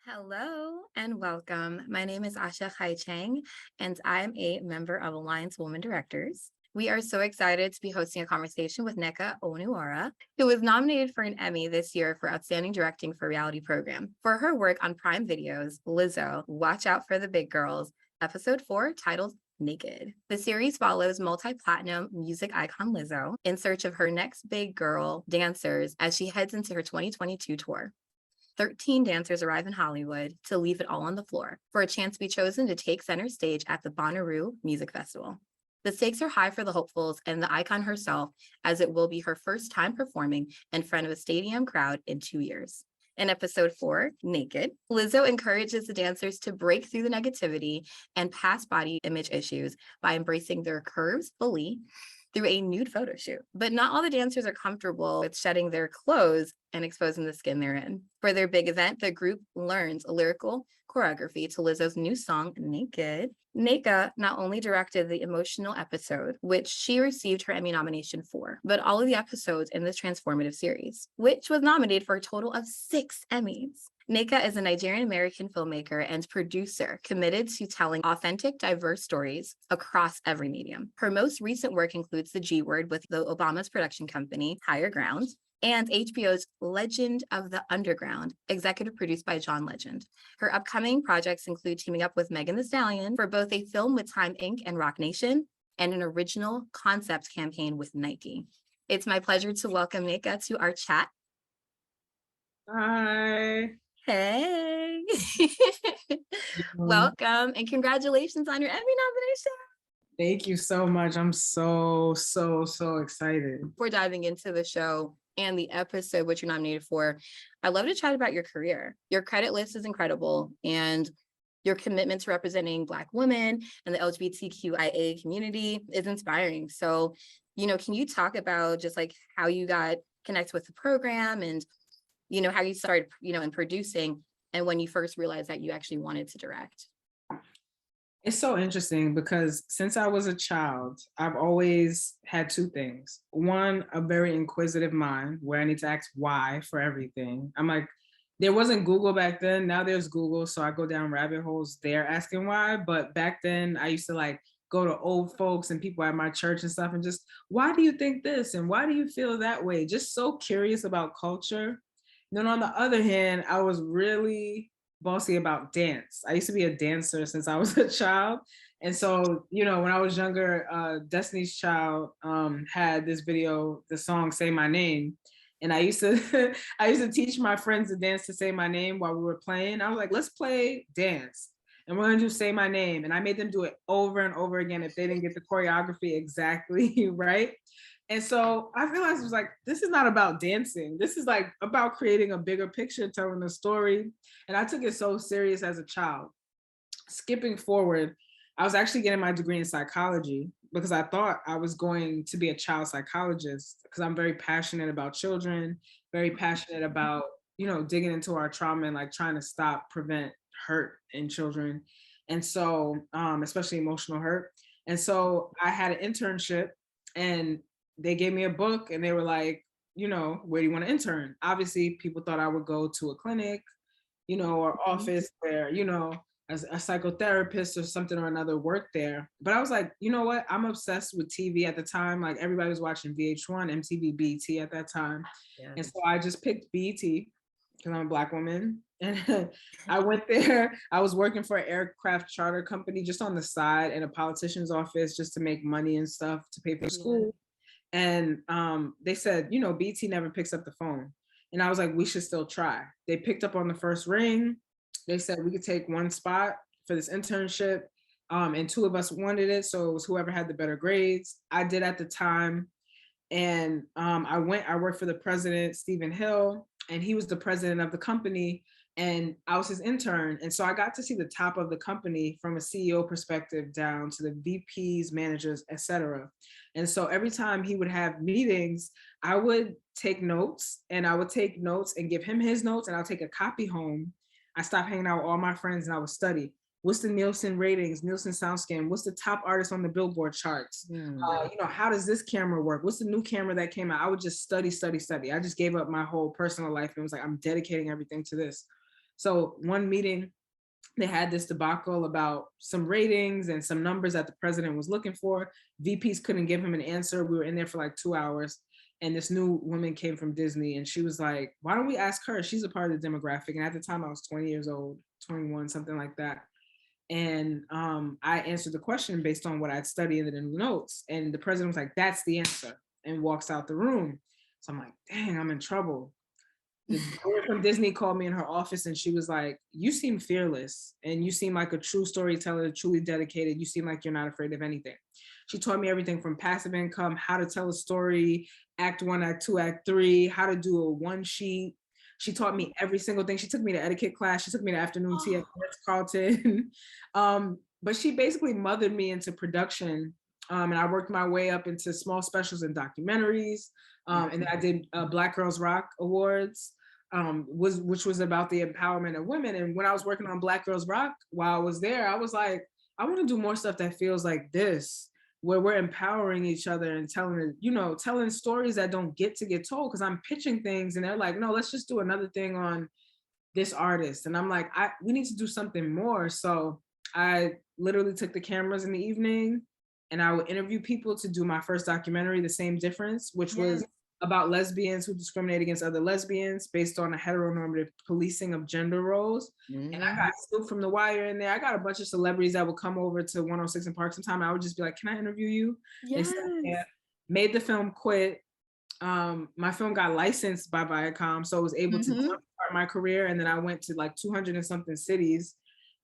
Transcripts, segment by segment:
Hello and welcome. My name is Asha Khai Chang, and I'm a member of Alliance Women Directors. We are so excited to be hosting a conversation with Nneka Onuorah, who was nominated for an Emmy this year for Outstanding Directing for a Reality Program for her work on Prime Video's LIZZO, Watch Out for the Big Girls, Episode 4, titled Naked. The series follows multi-platinum music icon Lizzo in search of her next big girl dancers as she heads into her 2022 tour. 13 dancers arrive in Hollywood to leave it all on the floor for a chance to be chosen to take center stage at the Bonnaroo Music Festival. The stakes are high for the hopefuls and the icon herself, as it will be her first time performing in front of a stadium crowd in 2 years. In episode 4, Naked, Lizzo encourages the dancers to break through the negativity and past body image issues by embracing their curves fully through a nude photo shoot. But not all the dancers are comfortable with shedding their clothes and exposing the skin they're in. For their big event, the group learns a lyrical choreography to Lizzo's new song, Naked. Nneka not only directed the emotional episode, which she received her Emmy nomination for, but all of the episodes in this transformative series, which was nominated for a total of 6 Emmys. Nneka is a Nigerian-American filmmaker and producer committed to telling authentic, diverse stories across every medium. Her most recent work includes The G Word with the Obama's production company, HigherGround, and HBO's Legend of the Underground, executive produced by John Legend. Her upcoming projects include teaming up with Megan Thee Stallion for both a film with Time Inc and Roc Nation and an original concept campaign with Nike. It's my pleasure to welcome Nneka to our chat. Hi. Hey. Welcome and congratulations on your Emmy nomination. Thank you so much. I'm so excited. Before diving into the show and the episode which you're nominated for, I'd love to chat about your career. Your credit list is incredible, and your commitment to representing Black women and the LGBTQIA community is inspiring. So, can you talk about just like how you got connected with the program and, how you started, in producing and when you first realized that you actually wanted to direct? It's so interesting because since I was a child, I've always had two things. One, a very inquisitive mind where I need to ask why for everything. I'm like, there wasn't Google back then. Now there's Google. So I go down rabbit holes there asking why. But back then I used to like go to old folks and people at my church and stuff and just, why do you think this? And why do you feel that way? Just so curious about culture. Then on the other hand, I was really bossy about dance. I used to be a dancer since I was a child. And so, when I was younger, Destiny's Child had this video, the song Say My Name. And I used to I used to teach my friends to dance to Say My Name while we were playing. I was like, let's play dance. And we're gonna do Say My Name. And I made them do it over and over again if they didn't get the choreography exactly right. And so I realized it was like, this is not about dancing. This is like about creating a bigger picture, telling a story. And I took it so serious as a child. Skipping forward, I was actually getting my degree in psychology because I thought I was going to be a child psychologist because I'm very passionate about children, very passionate about, digging into our trauma and like trying to stop, prevent hurt in children. And so, especially emotional hurt. And so I had an internship and they gave me a book and they were like, where do you want to intern? Obviously, people thought I would go to a clinic, or office where, as a psychotherapist or something or another work there. But I was like, you know what? I'm obsessed with TV at the time. Like everybody was watching VH1, MTV, BET at that time. Yeah. And so I just picked BET because I'm a Black woman. And I went there. I was working for an aircraft charter company just on the side in a politician's office just to make money and stuff to pay for school. And they said, BT never picks up the phone. And I was like, we should still try. They picked up on the first ring. They said we could take one spot for this internship. And 2 of us wanted it. So it was whoever had the better grades. I did at the time. And I worked for the president, Stephen Hill, and he was the president of the company. And I was his intern. And so I got to see the top of the company from a CEO perspective down to the VPs, managers, et cetera. And so every time he would have meetings, I would take notes and give him his notes and I'll take a copy home. I stopped hanging out with all my friends and I would study. What's the Nielsen ratings, Nielsen SoundScan? What's the top artist on the Billboard charts? How does this camera work? What's the new camera that came out? I would just study. I just gave up my whole personal life and was like, I'm dedicating everything to this. So one meeting, they had this debacle about some ratings and some numbers that the president was looking for. VPs couldn't give him an answer. We were in there for like 2 hours. And this new woman came from Disney and she was like, why don't we ask her? She's a part of the demographic. And at the time I was 20 years old, 21, something like that. And I answered the question based on what I'd studied in the notes. And the president was like, that's the answer, and walks out the room. So I'm like, dang, I'm in trouble. The girl from Disney called me in her office and she was like, you seem fearless and you seem like a true storyteller, truly dedicated. You seem like you're not afraid of anything. She taught me everything from passive income, how to tell a story, act 1, act 2, act 3, how to do a one sheet. She taught me every single thing. She took me to etiquette class. She took me to afternoon tea at Ritz-Carlton. But she basically mothered me into production. And I worked my way up into small specials and documentaries. And then I did Black Girls Rock Awards, which was about the empowerment of women. And when I was working on Black Girls Rock, while I was there, I was like, I want to do more stuff that feels like this, where we're empowering each other and telling stories that don't get told. Because I'm pitching things and they're like, no, let's just do another thing on this artist. And I'm like, we need to do something more. So I literally took the cameras in the evening and I would interview people to do my first documentary, The Same Difference, which was about lesbians who discriminate against other lesbians based on a heteronormative policing of gender roles. And I got Snoop from The Wire in there. I got a bunch of celebrities that would come over to 106 in Park sometime. I would just be like, can I interview you? They said, yeah. Made the film, quit. My film got licensed by Viacom, so I was able to start my career. And then I went to like 200 and something cities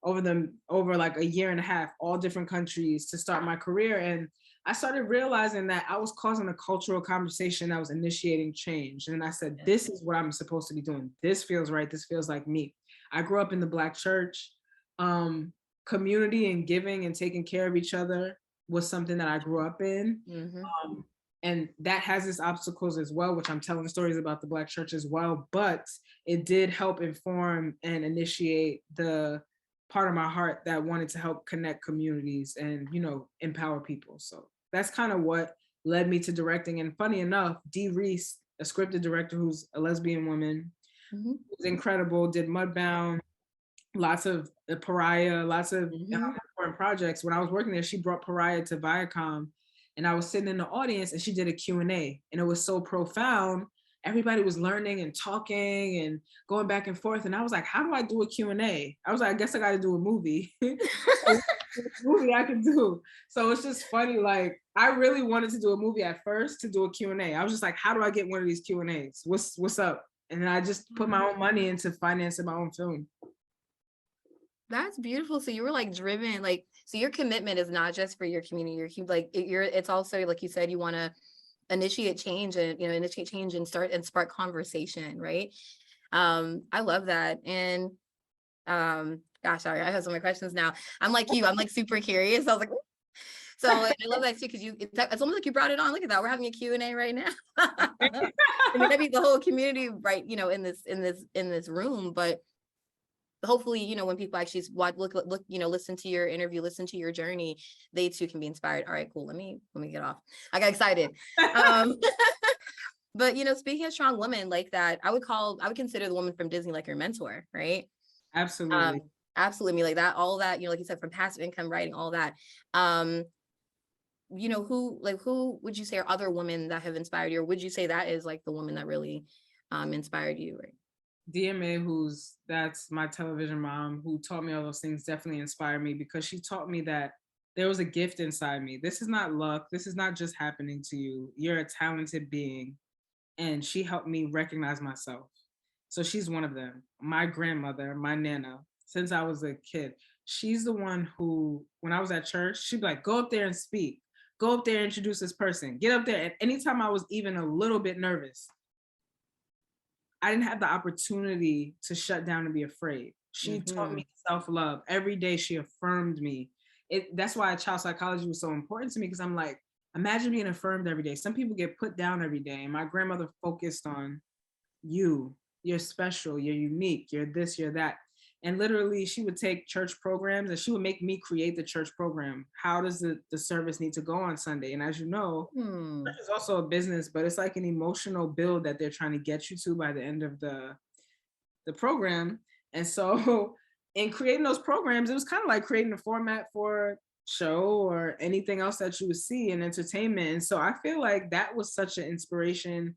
over like a year and a half, all different countries, to start my career. And I started realizing that I was causing a cultural conversation that was initiating change. And I said, this is what I'm supposed to be doing. This feels right. This feels like me. I grew up in the Black church. Community and giving and taking care of each other was something that I grew up in. And that has its obstacles as well, which I'm telling stories about the Black church as well. But it did help inform and initiate the part of my heart that wanted to help connect communities and, empower people. So that's kind of what led me to directing. And funny enough, Dee Reese, a scripted director who's a lesbian woman, was incredible, did Mudbound, lots of Pariah, lots of important projects. When I was working there, she brought Pariah to Viacom and I was sitting in the audience and she did a Q&A and it was so profound. Everybody was learning and talking and going back and forth. And I was like, how do I do a Q&A? I was like, I guess I got to do a movie. Movie I can do. So it's just funny. Like, I really wanted to do a movie at first, to do a Q&A. I was just like, how do I get one of these Q&As? What's up? And then I just put my own money into financing my own film. That's beautiful. So you were like driven, like, so your commitment is not just for your community. It's also, like you said, you want to initiate change and spark conversation, right? I love that. And gosh, sorry, I have so many questions now. I'm like you, I'm like super curious. I was like, ooh. So I love that too, because it's almost like you brought it on. Look at that, we're having a Q&A right now. I mean, maybe the whole community, right, in this room, but hopefully, when people actually watch, look, listen to your interview, listen to your journey, they too can be inspired. All right, cool. Let me get off. I got excited. But speaking of strong women like that, I would consider the woman from Disney like your mentor, right? Absolutely. Absolutely. Like that, all that, like you said, from passive income writing, all that. Who would you say are other women that have inspired you, or would you say that is like the woman that really inspired you, right? DMA, that's my television mom, who taught me all those things, definitely inspired me, because she taught me that there was a gift inside me. This is not luck. This is not just happening to you. You're a talented being. And she helped me recognize myself. So she's one of them. My grandmother, my Nana, since I was a kid, she's the one who, when I was at church, she'd be like, go up there and speak. Go up there and introduce this person. Get up there. And anytime I was even a little bit nervous, I didn't have the opportunity to shut down and be afraid. She taught me self-love. Every day she affirmed me. That's why child psychology was so important to me, because I'm like, imagine being affirmed every day. Some people get put down every day. And my grandmother focused on you're special, you're unique, you're this, you're that. And literally she would take church programs and she would make me create the church program. How does the service need to go on Sunday? And as you know, church is also a business, but it's like an emotional build that they're trying to get you to by the end of the program. And so in creating those programs, it was kind of like creating a format for show or anything else that you would see in entertainment. And so I feel like that was such an inspiration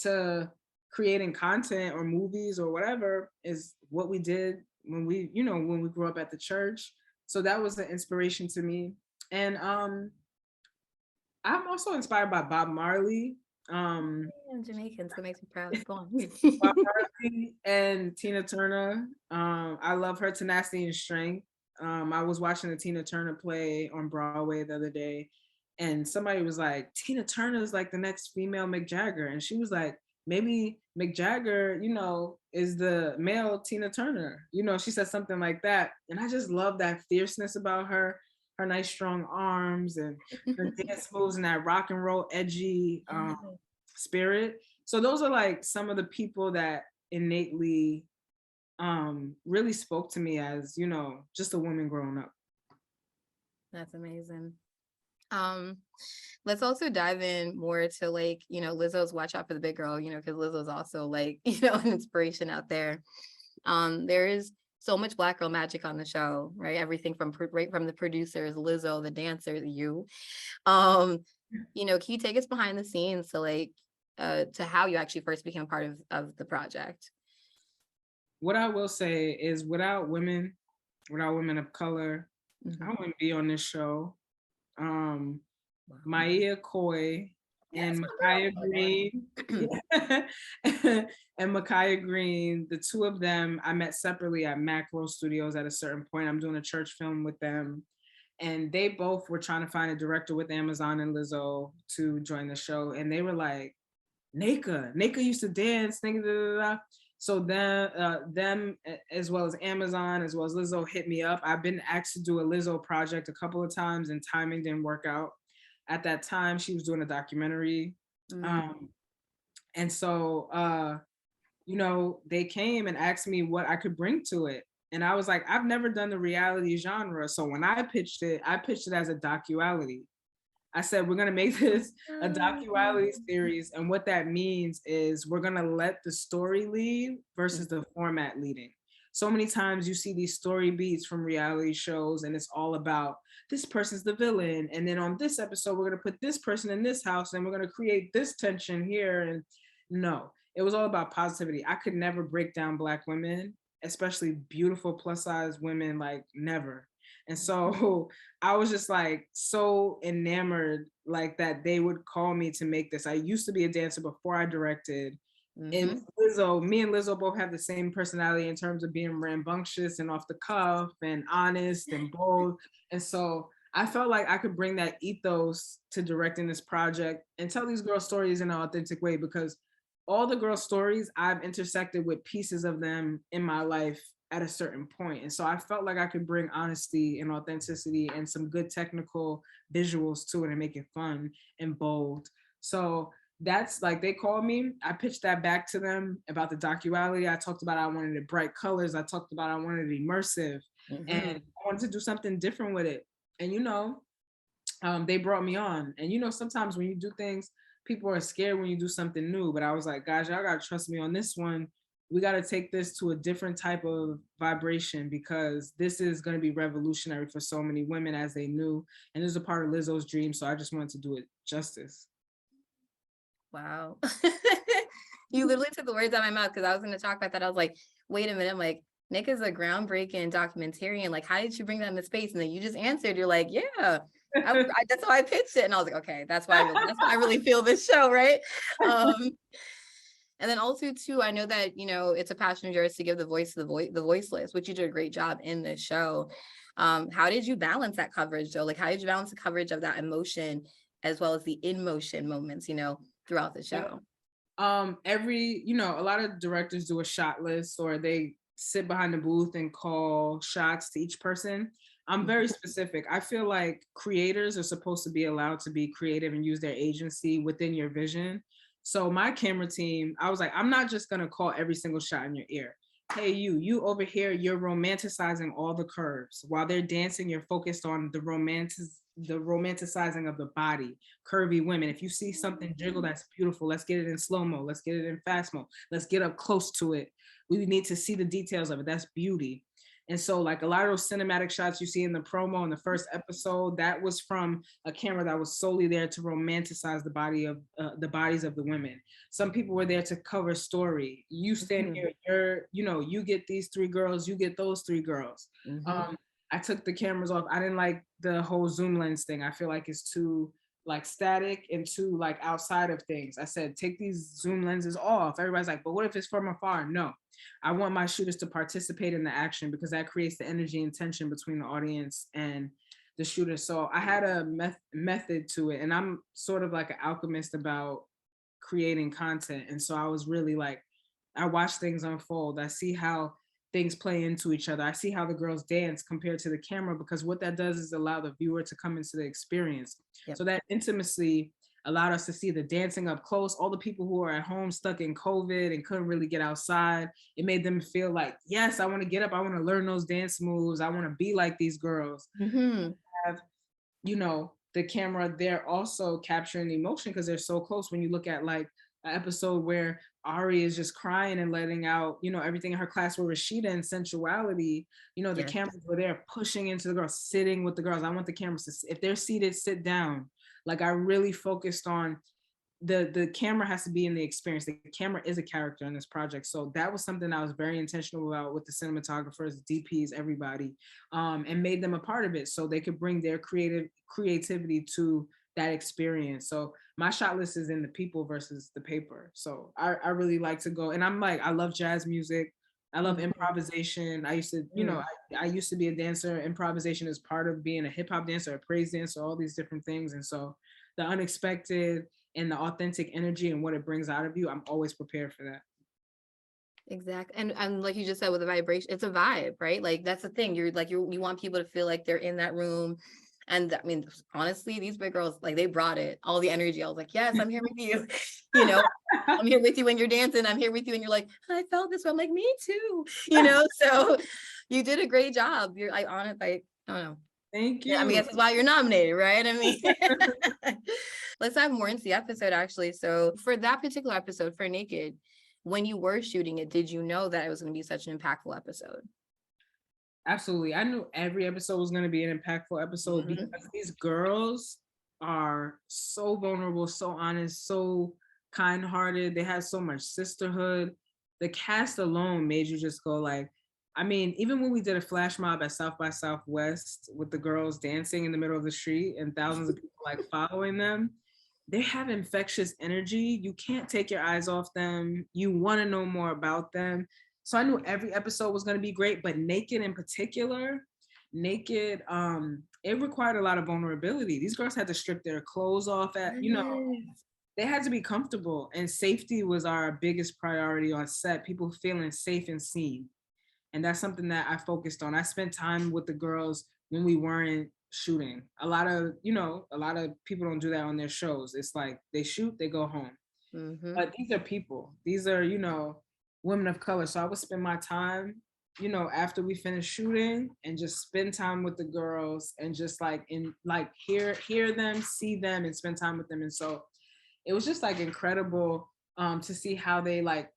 to creating content or movies or whatever is what we did when we, when we grew up at the church. So that was an inspiration to me. And I'm also inspired by Bob Marley. I'm Jamaican, so it makes me proud. Go on. Bob Marley and Tina Turner. I love her tenacity and strength. I was watching the Tina Turner play on Broadway the other day, and somebody was like, Tina Turner is like the next female Mick Jagger. And she was like, maybe Mick Jagger, is the male Tina Turner. She said something like that. And I just love that fierceness about her nice strong arms and her dance moves and that rock and roll edgy spirit. So those are like some of the people that innately really spoke to me as, just a woman growing up. That's amazing. Let's also dive in more to like, Lizzo's Watch Out for the Big Girl, because Lizzo's also like, an inspiration out there. There is so much Black girl magic on the show, right? Everything from right from the producers, Lizzo, the dancers, you. Can you take us behind the scenes to like to how you actually first became part of the project? What I will say is without women of color, I wouldn't be on this show. Maya Coy and Micaiah Green and Micaiah Green, the two of them I met separately at Macro Studios at a certain point. I'm doing a church film with them, and they both were trying to find a director with Amazon and Lizzo to join the show, and they were like, Nneka used to dance, da, da, da, da. So them as well as Amazon, as well as Lizzo hit me up. I've been asked to do a Lizzo project a couple of times and timing didn't work out. At that time, she was doing a documentary. And so, they came and asked me what I could bring to it. And I was like, I've never done the reality genre. So when I pitched it as a docuality. I said, we're going to make this a docuality series. And what that means is we're going to let the story lead versus the format leading. So many times you see these story beats from reality shows and it's all about this person's the villain. And then on this episode, we're going to put this person in this house and we're going to create this tension here. And no, it was all about positivity. I could never break down Black women, especially beautiful plus size women, like never. And so I was just like so enamored, like that they would call me to make this. I used to be a dancer before I directed. And Lizzo, me and Lizzo both have the same personality in terms of being rambunctious and off the cuff and honest and bold. And so I felt like I could bring that ethos to directing this project and tell these girl stories in an authentic way, because all the girl stories I've intersected with pieces of them in my life at a certain point. And so I felt like I could bring honesty and authenticity and some good technical visuals to it and make it fun and bold. So that's like, they called me, I pitched that back to them about the docuality. I talked about I wanted it bright colors. I talked about I wanted it immersive and I wanted to do something different with it. And, they brought me on. And, sometimes when you do things, people are scared when you do something new, but I was like, guys, y'all gotta trust me on this one. We got to take this to a different type of vibration because this is going to be revolutionary for so many women, as they knew. And it was a part of Lizzo's dream. So I just wanted to do it justice. Wow. You literally took the words out of my mouth because I was going to talk about that. I was like, wait a minute. I'm like, Nick is a groundbreaking documentarian. Like, how did you bring that into space? And then you just answered. You're like, yeah, that's how I pitched it. And I was like, okay, that's why I really feel this show, right? And then also too, I know that, it's a passion of yours to give the voice to the voiceless, which you did a great job in this show. How did you balance that coverage though? Like, how did you balance the coverage of that emotion as well as the in motion moments, throughout the show? A lot of directors do a shot list or they sit behind the booth and call shots to each person. I'm very specific. I feel like creators are supposed to be allowed to be creative and use their agency within your vision. So my camera team, I was like, I'm not just gonna call every single shot in your ear. Hey, you over here, you're romanticizing all the curves. While they're dancing, you're focused on the romanticizing of the body, curvy women. If you see something jiggle that's beautiful, let's get it in slow-mo, let's get it in fast mo, let's get up close to it. we need to see the details of it. That's beauty. And so like a lot of those cinematic shots you see in the promo in the first episode, that was from a camera that was solely there to romanticize the bodies of the women. Some people were there to cover story. You stand here, you get these 3 girls, you get those 3 girls. I took the cameras off. I didn't like the whole zoom lens thing. I feel like it's too like static and too like outside of things. I said, take these zoom lenses off. Everybody's like, but what if it's from afar? No, I want my shooters to participate in the action because that creates the energy and tension between the audience and the shooter. So I had a method to it, and I'm sort of like an alchemist about creating content. And so I was really like, I watch things unfold. I see how things play into each other. I see how the girls dance compared to the camera, because what that does is allow the viewer to come into the experience. So that intimacy allowed us to see the dancing up close. All the people who are at home stuck in COVID and couldn't really get outside, it made them feel like, yes, I want to get up. I want to learn those dance moves. I want to be like these girls. Have, the camera there also capturing the emotion because they're so close. When you look at like an episode where Ari is just crying and letting out, everything in her class with Rashida and sensuality, the cameras were there pushing into the girls, sitting with the girls. I want the cameras to, if they're seated, sit down. Like I really focused on the camera has to be in the experience. The camera is a character in this project. So that was something I was very intentional about with the cinematographers, DPs, everybody, and made them a part of it so they could bring their creativity to that experience. So my shot list is in the people versus the paper. So I really like to go, and I'm like, I love jazz music. I love improvisation. I used to, I used to be a dancer. Improvisation is part of being a hip hop dancer, a praise dancer, all these different things. And so the unexpected and the authentic energy and what it brings out of you, I'm always prepared for that. Exactly. And like you just said with the vibration, it's a vibe, right? Like that's the thing. You're like, you want people to feel like they're in that room. And I mean, honestly, these big girls, like they brought it, all the energy. I was like, yes, I'm here with you. I'm here with you when you're dancing. I'm here with you. And you're like, I felt this way. I'm like, me too. So you did a great job. I don't know. Thank you. I mean, that's why you're nominated, right? I mean, let's dive more into the episode, actually. So for that particular episode, for Naked, when you were shooting it, did you know that it was going to be such an impactful episode? Absolutely. I knew every episode was going to be an impactful episode because these girls are so vulnerable, so honest, so kind-hearted. They had so much sisterhood. The cast alone made you just go like, I mean, even when we did a flash mob at South by Southwest with the girls dancing in the middle of the street and thousands of people like following them, they have infectious energy. You can't take your eyes off them. You want to know more about them. So I knew every episode was going to be great, but Naked in particular, Naked, it required a lot of vulnerability. These girls had to strip their clothes off they had to be comfortable, and safety was our biggest priority on set, people feeling safe and seen. And that's something that I focused on. I spent time with the girls when we weren't shooting. A lot of people don't do that on their shows. It's like they shoot, they go home. But these are people. These are, women of color. So I would spend my time, after we finish shooting and just spend time with the girls and just hear them, see them, and spend time with them. And so it was just like incredible to see how they like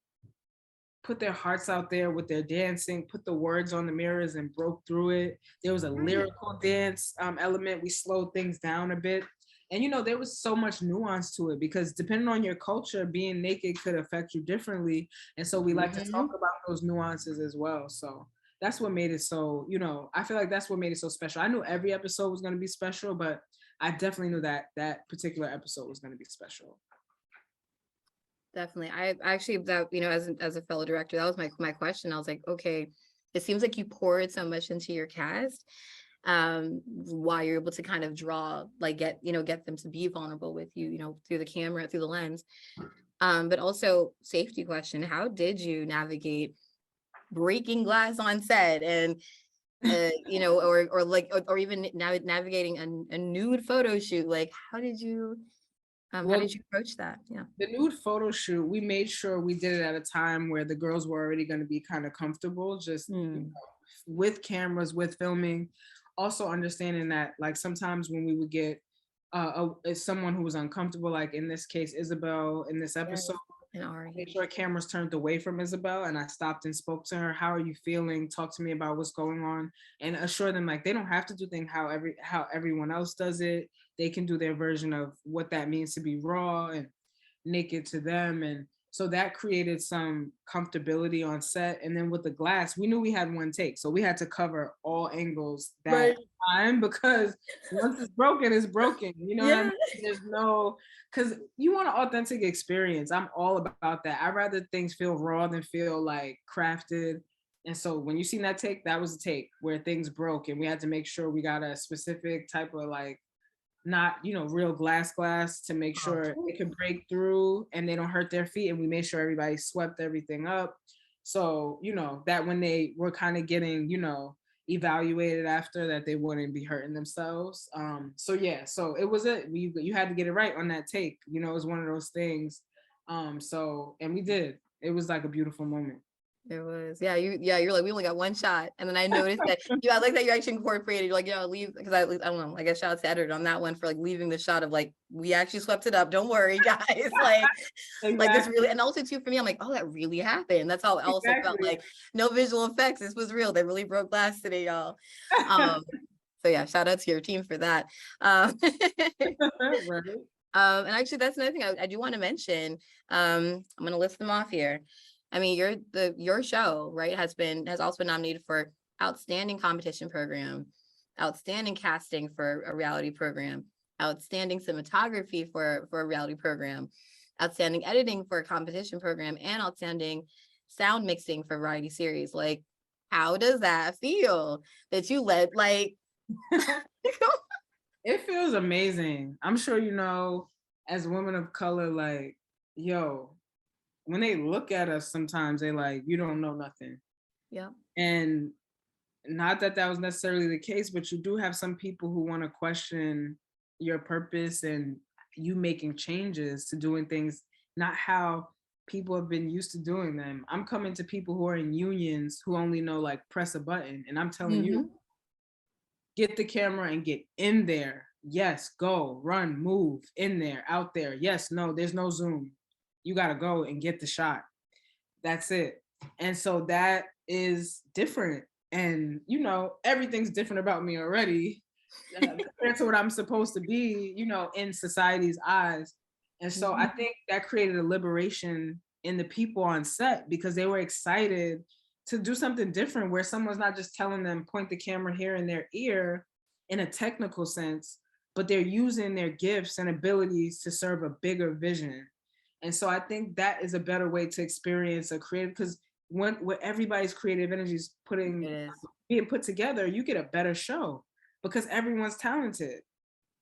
put their hearts out there with their dancing, put the words on the mirrors and broke through it. There was a lyrical dance element. We slowed things down a bit. And there was so much nuance to it because depending on your culture, being naked could affect you differently. And so we like to talk about those nuances as well. So that's what made it so, I feel like that's what made it so special. I knew every episode was going to be special, but I definitely knew that that particular episode was going to be special. Definitely. I actually, that, as a fellow director, that was my question. I was like, okay, it seems like you poured so much into your cast, while you're able to kind of draw, like get them to be vulnerable with you, through the camera, through the lens. But also safety question, how did you navigate breaking glass on set and, or even navigating a nude photo shoot? Like, how did you approach that? Yeah. The nude photo shoot, we made sure we did it at a time where the girls were already going to be kind of comfortable, just with cameras, with filming. Also understanding that, like, sometimes when we would get someone who was uncomfortable, like in this case, Isabel, in this episode, And Ari. Make sure cameras turned away from Isabel, and I stopped and spoke to her. How are you feeling? Talk to me about what's going on, and assure them like they don't have to do things how everyone else does it. They can do their version of what that means to be raw and naked to them. And so that created some comfortability on set. And then with the glass, we knew we had one take, so we had to cover all angles that time, because once it's broken, it's broken. You know what I mean? There's no, because you want an authentic experience. I'm all about that. I'd rather things feel raw than feel like crafted. And so when you seen that take, that was a take where things broke, and we had to make sure we got a specific type of like, not, you know, real glass to make sure it can break through and they don't hurt their feet. And we made sure everybody swept everything up. So, you know, that when they were kind of getting, you know, evaluated after, that they wouldn't be hurting themselves. So yeah, so it was you had to get it right on that take. You know, it was one of those things. So, and we did. It was like a beautiful moment. It was, you're like, we only got one shot. And then I noticed that I like that you actually incorporated, you're like, leave, because I don't know, I guess shout out to editor on that one for like leaving the shot of like, we actually swept it up. Don't worry, guys. Like, exactly. Like this really, and also too, for me, I'm like, oh, that really happened. That's how it also felt like no visual effects. This was real. They really broke glass today, y'all. So yeah, shout out to your team for that. Right. And actually, that's another thing I do want to mention. I'm going to list them off here. I mean, your show, right, has also been nominated for Outstanding Competition Program, Outstanding Casting for a Reality Program, Outstanding Cinematography for a Reality Program, Outstanding Editing for a Competition Program, and Outstanding Sound Mixing for a Variety Series. Like, how does that feel that you led, like... It feels amazing. I'm sure, you know, as women of color, like, yo, when they look at us, sometimes they like, you don't know nothing. Yeah. And not that was necessarily the case, but you do have some people who want to question your purpose and you making changes to doing things not how people have been used to doing them. I'm coming to people who are in unions who only know like press a button, and I'm telling you, get the camera and get in there. Yes, go, run, move, in there, out there. Yes, no, there's no zoom. You got to go and get the shot. That's it. And so that is different. And, you know, everything's different about me already compared to what I'm supposed to be, you know, in society's eyes. And so I think that created a liberation in the people on set, because they were excited to do something different, where someone's not just telling them point the camera here in their ear in a technical sense, but they're using their gifts and abilities to serve a bigger vision. And so I think that is a better way to experience a creative, because when everybody's creative energy is being put together, you get a better show because everyone's talented.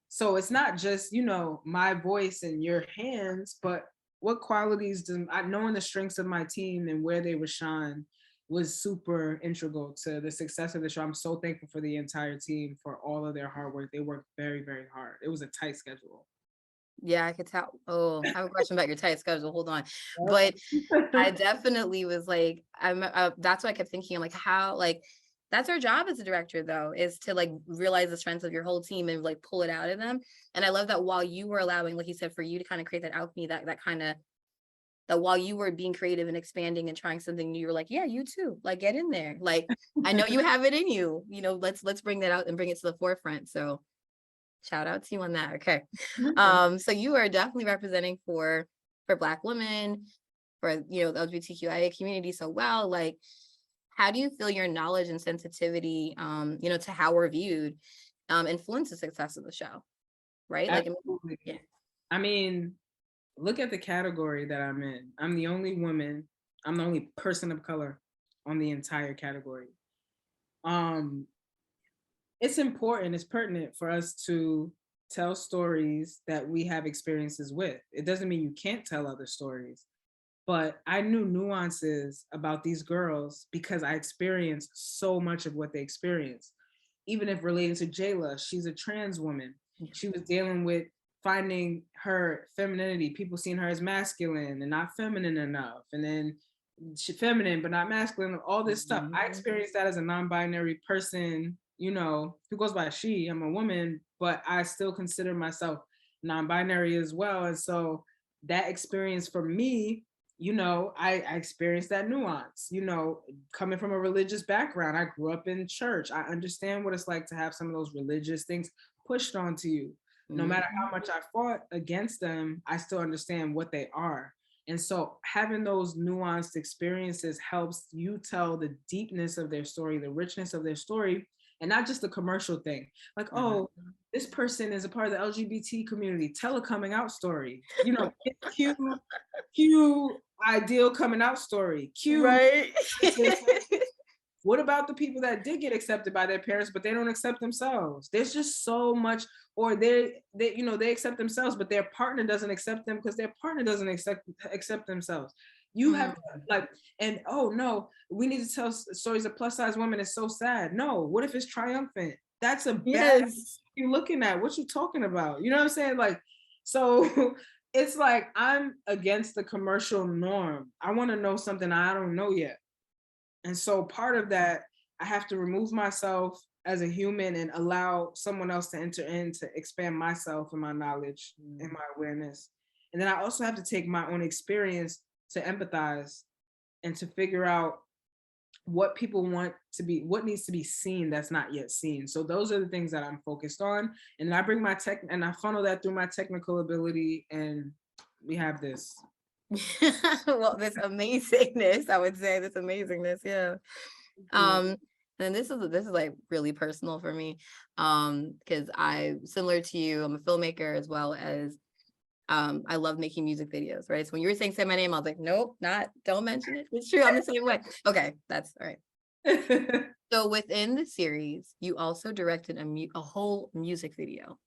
So it's not just, you know, my voice and your hands, but what qualities knowing the strengths of my team and where they would shine was super integral to the success of the show. I'm so thankful for the entire team for all of their hard work. They worked very, very hard. It was a tight schedule. Yeah, I could tell. Oh, I have a question about your tight schedule. Hold on. But I definitely was like, that's what I kept thinking. I'm like, how, like, that's our job as a director, though, is to like realize the strengths of your whole team and like pull it out of them. And I love that while you were allowing, like you said, for you to kind of create that alchemy, that kind of, that while you were being creative and expanding and trying something new, you were like, yeah, you too, like, get in there. Like, I know you have it in you, you know, let's bring that out and bring it to the forefront. So shout out to you on that. Okay. So you are definitely representing for Black women, for, you know, the LGBTQIA community so well. Like, how do you feel your knowledge and sensitivity, you know, to how we're viewed, influence the success of the show? Right? Like, yeah. I mean, look at the category that I'm in. I'm the only woman. I'm the only person of color on the entire category. It's important, it's pertinent for us to tell stories that we have experiences with. It doesn't mean you can't tell other stories, but I knew nuances about these girls because I experienced so much of what they experienced. Even if relating to Jayla, she's a trans woman. She was dealing with finding her femininity, people seeing her as masculine and not feminine enough. And then she's feminine, but not masculine, all this stuff. I experienced that as a non-binary person, you know, who goes by she. I'm a woman, but I still consider myself non-binary as well. And so that experience for me you know, I experienced that nuance, you know, coming from a religious background. I grew up in church. I understand what it's like to have some of those religious things pushed onto you. No matter how much I fought against them, I still understand what they are. And so having those nuanced experiences helps you tell the deepness of their story, the richness of their story, and not just the commercial thing. Like, oh, this person is a part of the LGBT community. Tell a coming out story. You know, cue ideal coming out story. Cue. Right. What about the people that did get accepted by their parents, but they don't accept themselves? There's just so much, or they you know, they accept themselves, but their partner doesn't accept them because their partner doesn't accept themselves. You have like, and oh no, we need to tell stories of plus size women. It's so sad. No, what if it's triumphant? That's a bad you're looking at. What you talking about? You know what I'm saying? Like, so it's like I'm against the commercial norm. I want to know something I don't know yet. And so part of that, I have to remove myself as a human and allow someone else to enter in to expand myself and my knowledge and my awareness. And then I also have to take my own experience to empathize and to figure out what people want to be, what needs to be seen that's not yet seen. So those are the things that I'm focused on. And I bring my tech and I funnel that through my technical ability, and we have this. Well, this amazingness, I would say, this amazingness, yeah. And this is like really personal for me, because similar to you, I'm a filmmaker as well as I love making music videos, right? So when you were saying say my name, I was like, nope, don't mention it. It's true, I'm the same way. Okay, that's all right. So within the series, you also directed a whole music video.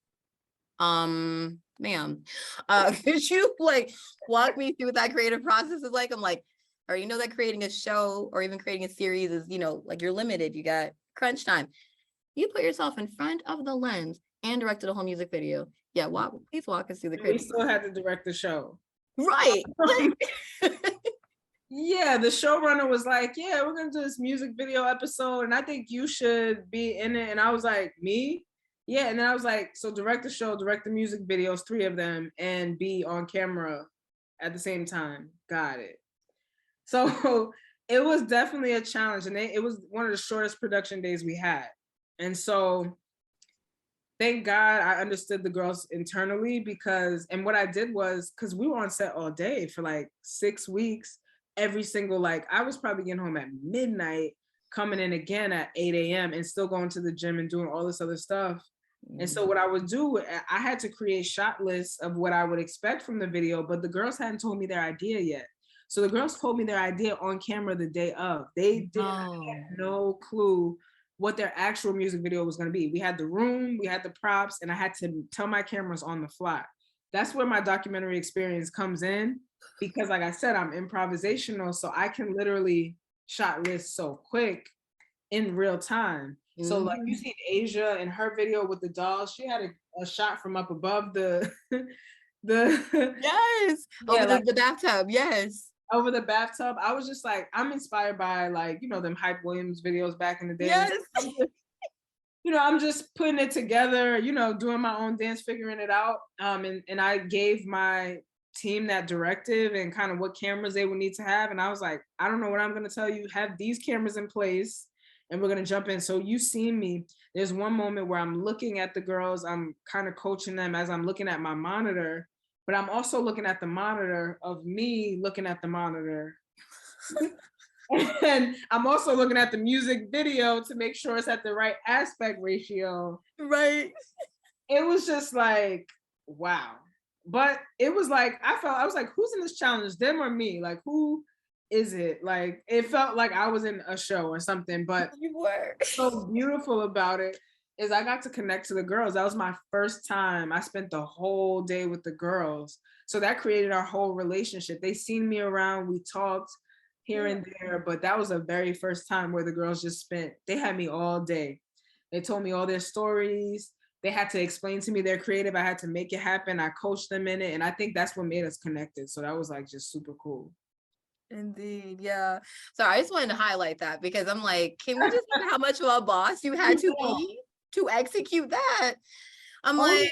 Ma'am, could you like walk me through what that creative process is like? I'm like, or you know that creating a show or even creating a series is, you know, like you're limited, you got crunch time. You put yourself in front of the lens and directed a whole music video. Yeah, please walk us through the creative. We still had to direct the show. Right. Yeah, the showrunner was like, yeah, we're gonna do this music video episode, and I think you should be in it. And I was like, me? Yeah. And then I was like, so direct the show, direct the music videos, 3 of them, and be on camera at the same time. Got it. So it was definitely a challenge, and it was one of the shortest production days we had. And so thank God I understood the girls internally, because, and what I did was, because we were on set all day for like 6 weeks, every single, like I was probably getting home at midnight, coming in again at 8 a.m. and still going to the gym and doing all this other stuff. And so what I would do, I had to create shot lists of what I would expect from the video, but the girls hadn't told me their idea yet. So the girls told me their idea on camera the day of. They did have no clue what their actual music video was going to be. We had the room, we had the props, and I had to tell my cameras on the fly. That's where my documentary experience comes in, because like I said, I'm improvisational, so I can literally shot list so quick in real time. So like you see Asia in her video with the dolls, she had a shot from up above the yes, over the bathtub, yes. Over the bathtub. I was just like, I'm inspired by like, you know, them Hype Williams videos back in the day. Yes. You know, I'm just putting it together, you know, doing my own dance, figuring it out. And I gave my team that directive and kind of what cameras they would need to have. And I was like, I don't know what I'm going to tell you. Have these cameras in place and we're going to jump in. So you see me, there's one moment where I'm looking at the girls, I'm kind of coaching them as I'm looking at my monitor, but I'm also looking at the monitor of me looking at the monitor. And I'm also looking at the music video to make sure it's at the right aspect ratio. Right. It was just like, wow. But it was like, I was like, who's in this challenge, them or me? Like, who is it? Like, it felt like I was in a show or something, but you were. So beautiful about it is I got to connect to the girls. That was my first time. I spent the whole day with the girls. So that created our whole relationship. They seen me around, we talked here and there, but that was the very first time where the girls they had me all day. They told me all their stories. They had to explain to me their creative. I had to make it happen. I coached them in it. And I think that's what made us connected. So that was like just super cool. Indeed, yeah. So I just wanted to highlight that because I'm like, can we just see how much of a boss you had to be to execute that? I'm only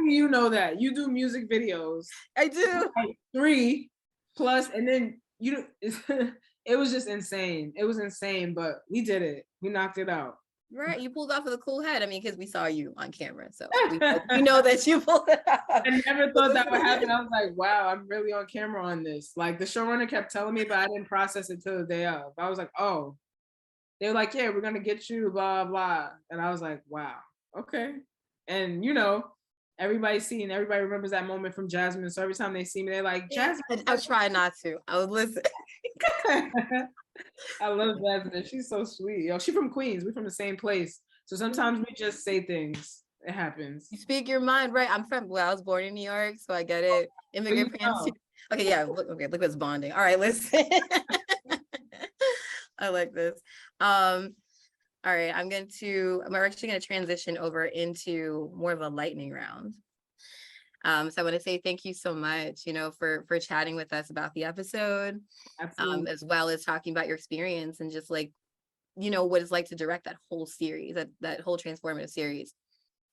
you know that. You do music videos. I do. Like 3. Plus, and then it was just insane. It was insane, but we did it. We knocked it out. Right, you pulled off with a cool head. I mean, because we saw you on camera, so we know that you pulled it off. I never thought that would happen. I was like, wow, I'm really on camera on this. Like the showrunner kept telling me, but I didn't process it till the day of. I was like, oh, they were like, yeah, we're gonna get you, blah blah, and I was like, wow, okay. And everybody remembers that moment from Jasmine. So every time they see me, they're like, Jasmine. I'll try not to. I would listen. I love Jasmine. She's so sweet. Yo, she's from Queens. We're from the same place. So sometimes we just say things. It happens. You speak your mind, right? I was born in New York, so I get it. Immigrant parents. Okay, yeah. Look at this bonding. All right, listen. I like this. All right, we're actually gonna transition over into more of a lightning round. So I want to say thank you so much, for chatting with us about the episode, as well as talking about your experience and just like, what it's like to direct that whole series, that whole transformative series.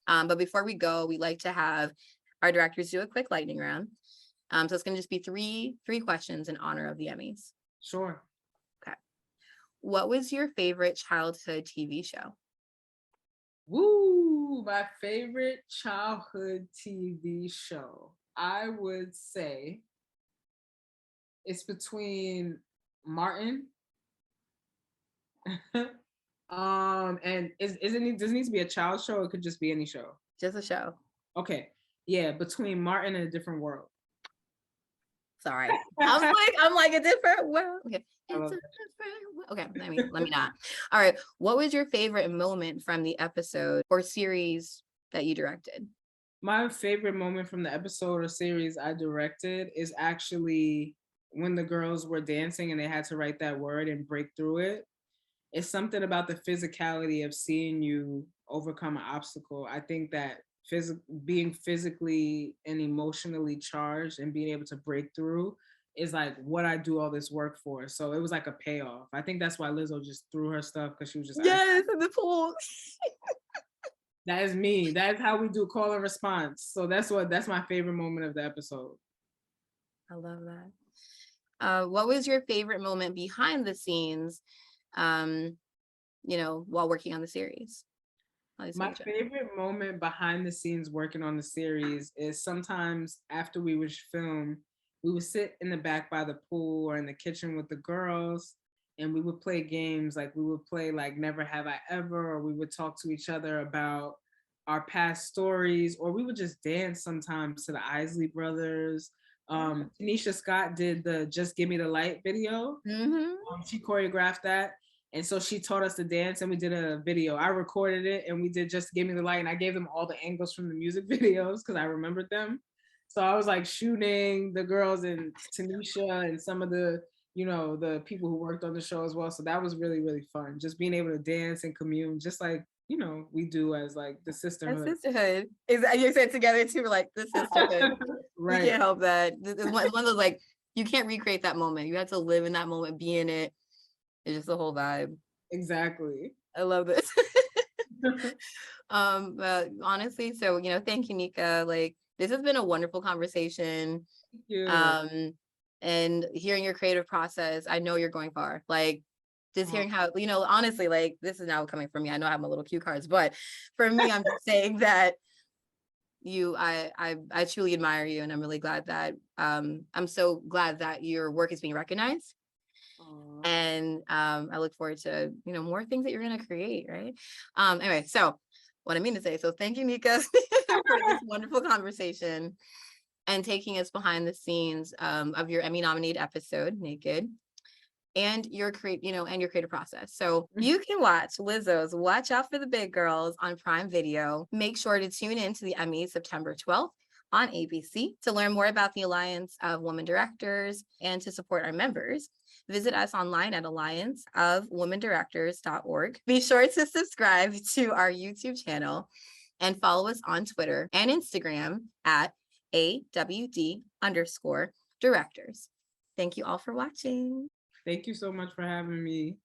But before we go, we like to have our directors do a quick lightning round. So it's going to just be three questions in honor of the Emmys. Sure. Okay. What was your favorite childhood TV show? Woo, my favorite childhood TV show. I would say it's between Martin. And does it need to be a child show, or it could just be any show? Just a show. Okay. Yeah, between Martin and A Different World. Sorry. I'm like A Different World. Okay. Okay, let me not. All right. What was your favorite moment from the episode or series that you directed? My favorite moment from the episode or series I directed is actually when the girls were dancing and they had to write that word and break through it. It's something about the physicality of seeing you overcome an obstacle. I think that being physically and emotionally charged and being able to break through is like what I do all this work for. So it was like a payoff. I think that's why Lizzo just threw her stuff, because she was just yes in the pool. That is me. That's how we do call and response. So that's my favorite moment of the episode. I love that. What was your favorite moment behind the scenes, while working on the series? My favorite moment behind the scenes working on the series is sometimes after we would film, we would sit in the back by the pool or in the kitchen with the girls, and we would play games. Like we would play like Never Have I Ever, or we would talk to each other about our past stories, or we would just dance sometimes to the Isley Brothers. Tanisha Scott did the Just Give Me the Light video. She choreographed that. And so she taught us to dance, and we did a video. I recorded it, and we did Just Give Me the Light, and I gave them all the angles from the music videos because I remembered them. So I was like shooting the girls and Tanisha and some of the, the people who worked on the show as well. So that was really, really fun. Just being able to dance and commune, just like, we do as like the sisterhood. The sisterhood. You said together too, like the sisterhood. Right. You can't help that. It's one of those, like, you can't recreate that moment. You have to live in that moment, be in it. It's just the whole vibe. Exactly. I love this. But honestly, so thank you, Nneka. Like, this has been a wonderful conversation. Thank you. And hearing your creative process, I know you're going far. Like, just hearing how, honestly, like, this is now coming from me. I know I have my little cue cards, but for me, I'm just saying that I truly admire you, and I'm really glad that I'm so glad that your work is being recognized. And I look forward to more things that you're going to create, right? Anyway, so what I mean to say, so thank you, Nneka, for this wonderful conversation and taking us behind the scenes of your Emmy nominated episode, Naked, and your creative process. So you can watch LIZZO'S Watch Out for the Big Girls on Prime Video. Make sure to tune in to the Emmys September 12th on ABC to learn more about the Alliance of Women Directors and to support our members. Visit us online at allianceofwomendirectors.org. Be sure to subscribe to our YouTube channel and follow us on Twitter and Instagram at AWD_directors. Thank you all for watching. Thank you so much for having me.